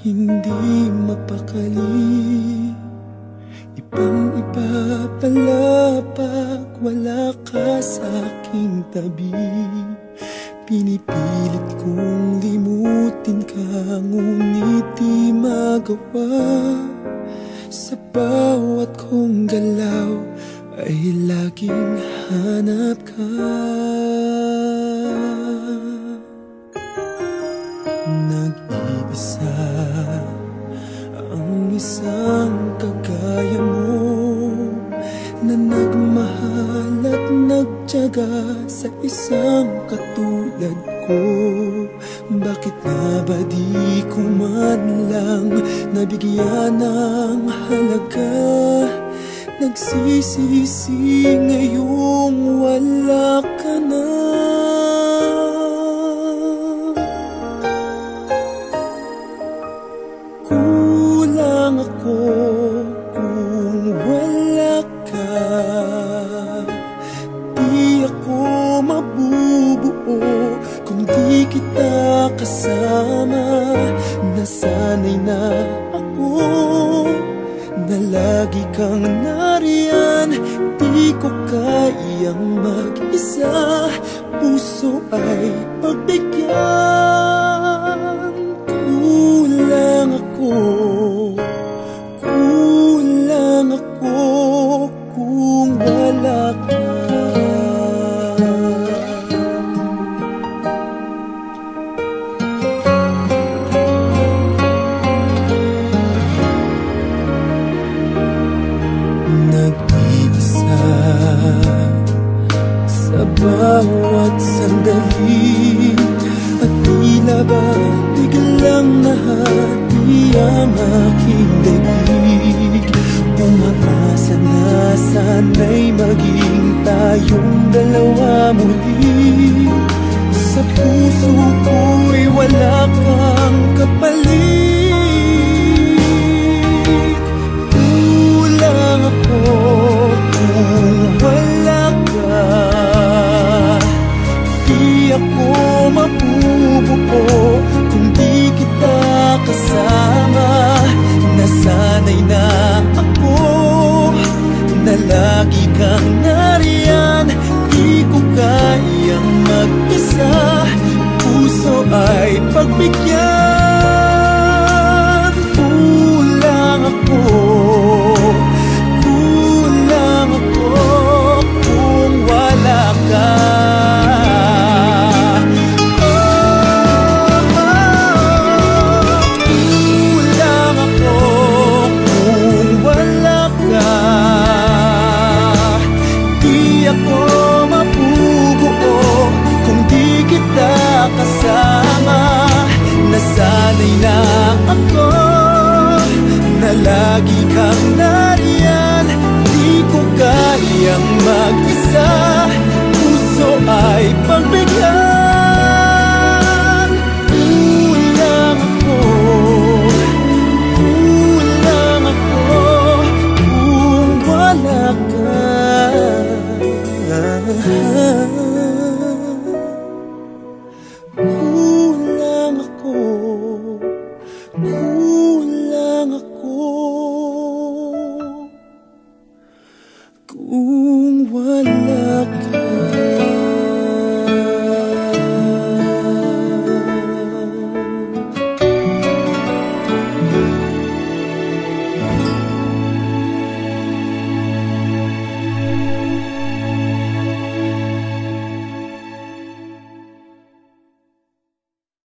hindi mapakali. Ibang-iba pala pag wala ka sa aking tabi. Pinipilit kong limutin ka, ngunit di magawa. Sa bawat kong galaw ay laging hanap ka. Nag-iisa ang isang kagaya mo, na nagmahal at nagtiyaga sa isang katulad ko. Bakit nga ba di ko man lang nabigyan ng halaga? Nagsisisi ngayong wala ka na. Kulang ako kung wala ka. Di ako mabubuo kung di kita kasama. Nasanay na ako na lagi kang nariyan. Di ko kayang mag-isa, puso ay pagbigyan. Kulang ako kung wala ka. Nag-iisa sa bawat sandali, at tila ba biglang nahati ang aking daig. Umaasa na sana'y maging tayong dalawa muli. Sa puso ko'y wala kang kapalit. Kulang ako kung wala ka. Di ako mabubuo kung di kita kasama. Nasanay na ako na lagi kang nariyan. Di ko kayang mag-isa, puso ay pagbigyan. Kulang ako kung wala ka. Kasama, nasanay na ako na lagi kang nariyan. Di ko kayang mag-isa, puso ay pagbigyan. Kulang ako kung wala ka. Kulang ako.